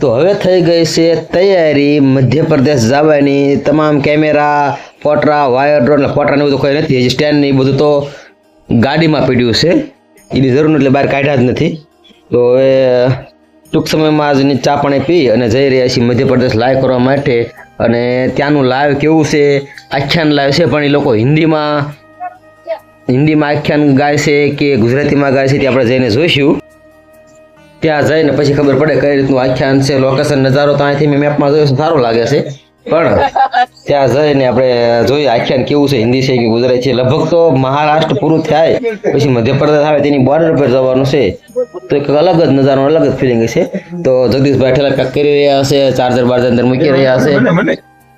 તો હવે થઈ ગઈ છે તૈયારી મધ્યપ્રદેશ જવાની તમામ કેમેરા ફોટરા વાયર ડ્રોન ફોટરા ને બધું કોઈ નથી હજી સ્ટેન્ડ ને એ બધું તો ગાડીમાં પડ્યું છે એની જરૂર એટલે બહાર કાઢ્યા જ નથી તો હવે ટૂંક સમયમાં આજની ચા પાણી પી અને જઈ રહ્યા છીએ મધ્યપ્રદેશ લાઈવ કરવા માટે અને ત્યાંનું લાઈવ કેવું છે આખ્યાન લાઈવ છે પણ એ લોકો હિન્દીમાં આખ્યાન ગાય છે કે ગુજરાતીમાં ગાય છે તે આપણે જઈને જોઈશું ત્યાં જઈને પછી ખબર પડે કઈ રીતનું આખ્યાન છે લોકેશન નજારો તો અહીંથી મેં મેપમાં જોયો સારો લાગે છે પણ ત્યાં જઈને આપણે જોઈએ આખ્યાન કેવું છે હિન્દી છે કે ગુજરાતી છે લગભગ તો મહારાષ્ટ્ર પૂરું થાય પછી મધ્યપ્રદેશ આવે તેની બોર્ડર પર જવાનું છે તો એક અલગ જ નજારો અલગ જ ફિલિંગ છે તો જગદીશભાઈ ઠેલા પેક કરી રહ્યા હશે ચાર્જર બાર્જર અંદર મૂકી રહ્યા હશે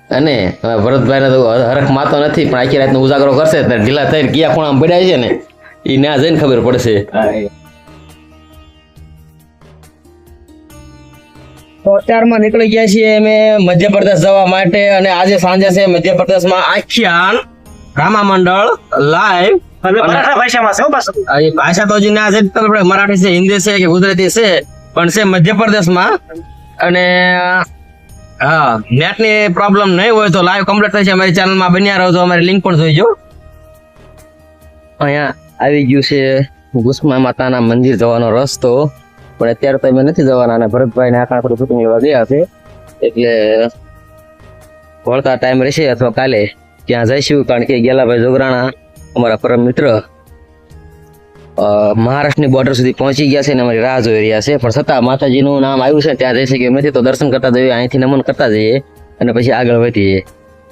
અને ભરતભાઈને તો હરખ માતો નથી પણ આખી રાતનો ઉજાગરો કરશે ત્યારે ઢીલા થઈને ક્યાં ખૂણામાં પડ્યા છે ને એ ના જઈને ખબર પડશે તો અત્યારમાં નીકળી ગયા છીએ અમે મધ્યપ્રદેશ જવા માટે અને આજે સાંજે છે મધ્યપ્રદેશમાં આખ્યાન રામા મંડળ લાઈવ ભાષા તો હજી ના છે મરાઠી છે હિન્દી છે કે ગુજરાતી છે પણ છે મધ્યપ્રદેશમાં અને હા નેટ ની પ્રોબ્લેમ નહીં હોય તો લાઈવ કમ્પ્લીટ થશે અમારી ચેનલમાં બન્યા રહો તો અમારી લિંક પણ જોઈજો અહીંયા આવી ગયું છે ગુસ્મા માતાના મંદિર જવાનો રસ્તો પણ અત્યારે તો અમે નથી જવાના અને ભરતભાઈ ને આખા થોડું શૂટિંગ લેવા ગયા છે એટલે વળતા ટાઈમ રહેશે અથવા કાલે ત્યાં જઈશું કારણ કે ગેલાભાઈ જોગરાણા અમારા પરમ મિત્ર મહારાષ્ટ્રની બોર્ડર સુધી પહોંચી ગયા છે અને અમારી રાહ જોઈ રહ્યા છે પણ છતાં માતાજીનું નામ આવ્યું છે ત્યાં જઈ શકીએ એમ નથી તો દર્શન કરતા જઈએ અહીંથી નમન કરતા જઈએ અને પછી આગળ વધીએ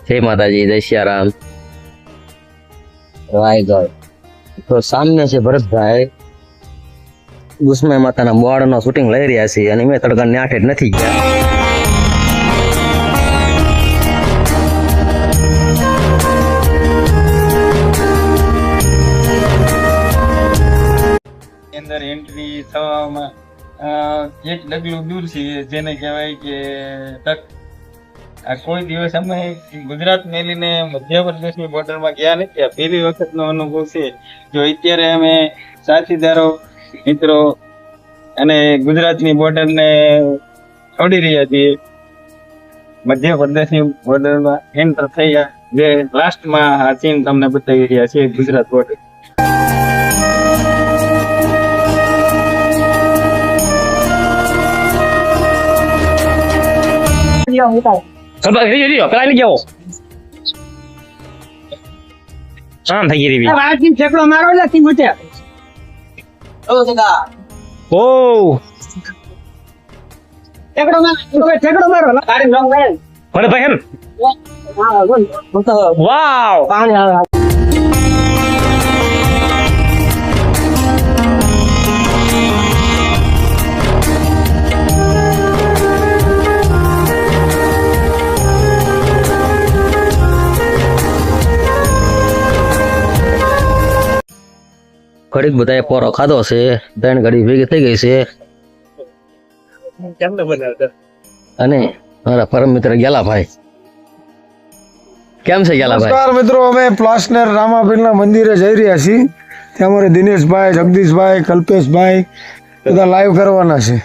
જય માતાજી જય સિયારામ રાયગઢ તો સામને છે ભરતભાઈ ગુસ્મા માતાના બોર્ડનો શૂટિંગ લઈ રહ્યા છીએ અને મેં તડકાની આઠે જ નથી ગયા અંદર એન્ટ્રી થવામાં એક ડગલું દૂર છે જેને કહેવાય કે તક આ કોઈ દિવસ અમે ગુજરાત મેલીને મધ્યપ્રદેશની બોર્ડરમાં ગયા નથી આ પહેલી વખતનો અનુભવ છે જો અત્યારે અમે સાથીદારો મિત્રો અને ગુજરાતની બોર્ડરને છોડી રહ્યા છીએ મધ્યપ્રદેશની બોર્ડરમાં એન્ટર થયા જે લાસ્ટમાં આ સીન તમને બતાવી રહ્યા છે ગુજરાત બોર્ડર ઠેકડો મારો નથી મોટે ઠેકડો મારો વાવ ઘડીક બધાએ પોરો ખાધો છે ત્રણ ઘડી ભેગી થઈ ગઈ છે અને મારા પરમ મિત્ર ગેલાભાઈ કેમ છે ગેલાભાઈ? નમસ્કાર મિત્રો, અમે પ્લાસનર રામાપીરના મંદિરે જઈ રહ્યા છીએ. ત્યાં અમારે દિનેશભાઈ, જગદીશભાઈ, કલ્પેશભાઈ બધા લાઈવ કરવાના છે.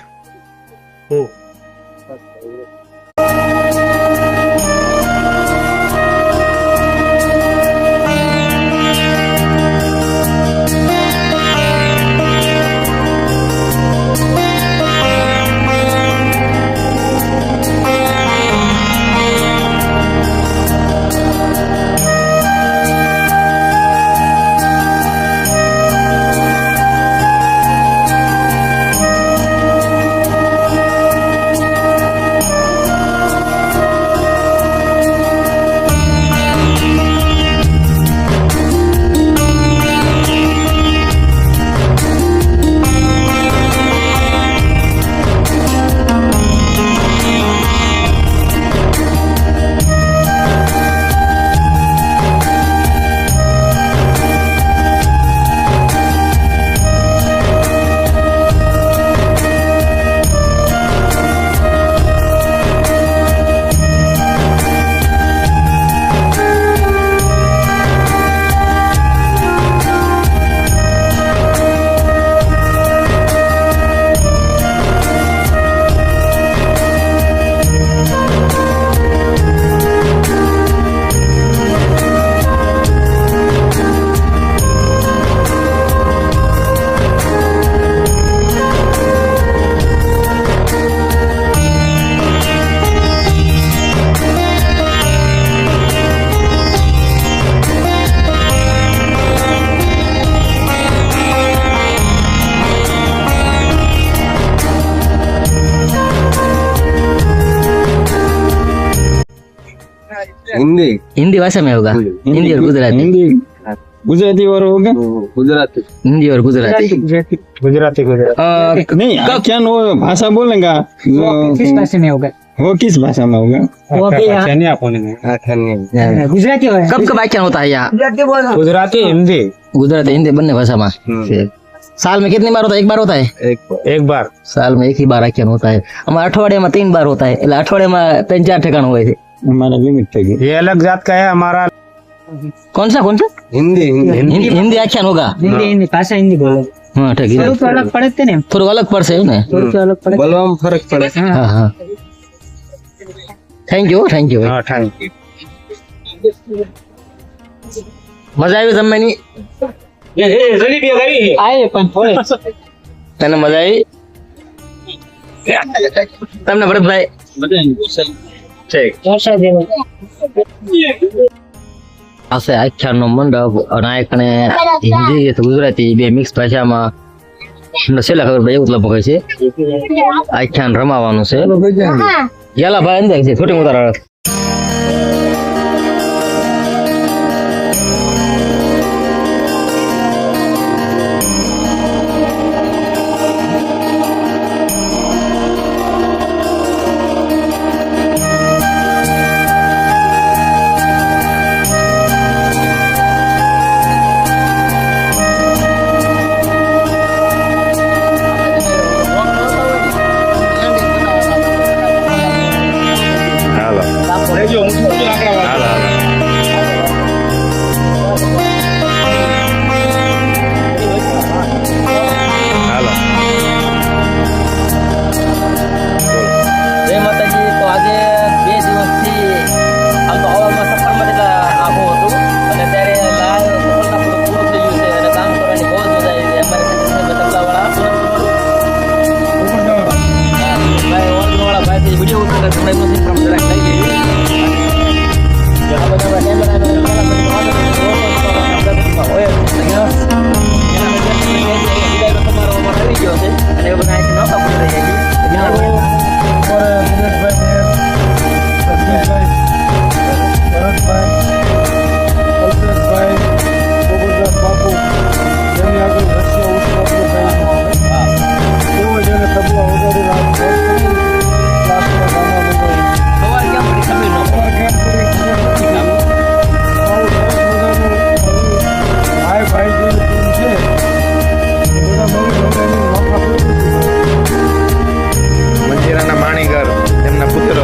हिंदी हिंदी भाषा में होगा, हिंदी और गुजराती, हिंदी गुजराती और होगा गुजराती हिंदी और गुजराती। गुजराती गुजराती नहीं क्या वो भाषा बोलेगा किस भाषा में होगा? वो किस भाषा में होगा वो भी यहाँ गुजराती હોય. कब कब आख्यान होता है यहाँ? गुजराती हिंदी गुजराती हिंदी बनने भाषा में। साल में कितनी बार होता है? एक बार होता है। एक बार साल में एक ही बार आख्यान होता है। हमारे अठवाडिये में 3 बार होता है, એટલે અઠવાડિયામાં 3-4 ठिकाण હોય છે। हमारा लिमिट थे ये अलग जात का है हमारा कौन सा हिंदी हिंदी आख्यान होगा? हिंदी भाषा हिंदी बोलो. हाँ ठीक है, થોડું તો અલગ પડે જ તે ને. થોડું અલગ પડશે ને। થોડું તો અલગ પડે. बोलवा में फर्क पड़े हाँ हाँ, थैंक यू हाँ थैंक यू મજા આવી તમને? આયે પણ થોડે. તને મજા આવી? તમને ભરતભાઈ? ઠીક ભાષા જેવો. પાસે આખ્યાનનો મંડપ અને આ કણે હિન્દી કે ગુજરાતી બે મિક્સ ભાષામાં છેલ્લા ખબર પડે એવું લગભગ છે આખ્યાન રમાવાનું છે। યાલા ભાઈ અંદર છે છોટી મોટા જય માતાજી। તો આજે 2 દિવસથી આમ તો હવામાં સફરમાં જેટલા આખું હતું અને ત્યારે લાલ સફળતાપૂર્વક પૂરું થઈ ગયું છે અને કામ કરવાની બહુ જ મજા આવી છે। અમારે તબલાવાળા ભાઈ ઓર્ગનવાળા ભાઈથી વિડીયો ઉતારે તમને મશીન પણ જરાક લઈ લીધી। આ બધા કેમેરા હોય તમારો આવી ગયો છે અને એ બધા અહીંથી નહોતા પડી રહ્યા છે। સવારે કેમ પડી ખબર ન મંજીરાના માણીગર તેમના પુત્રો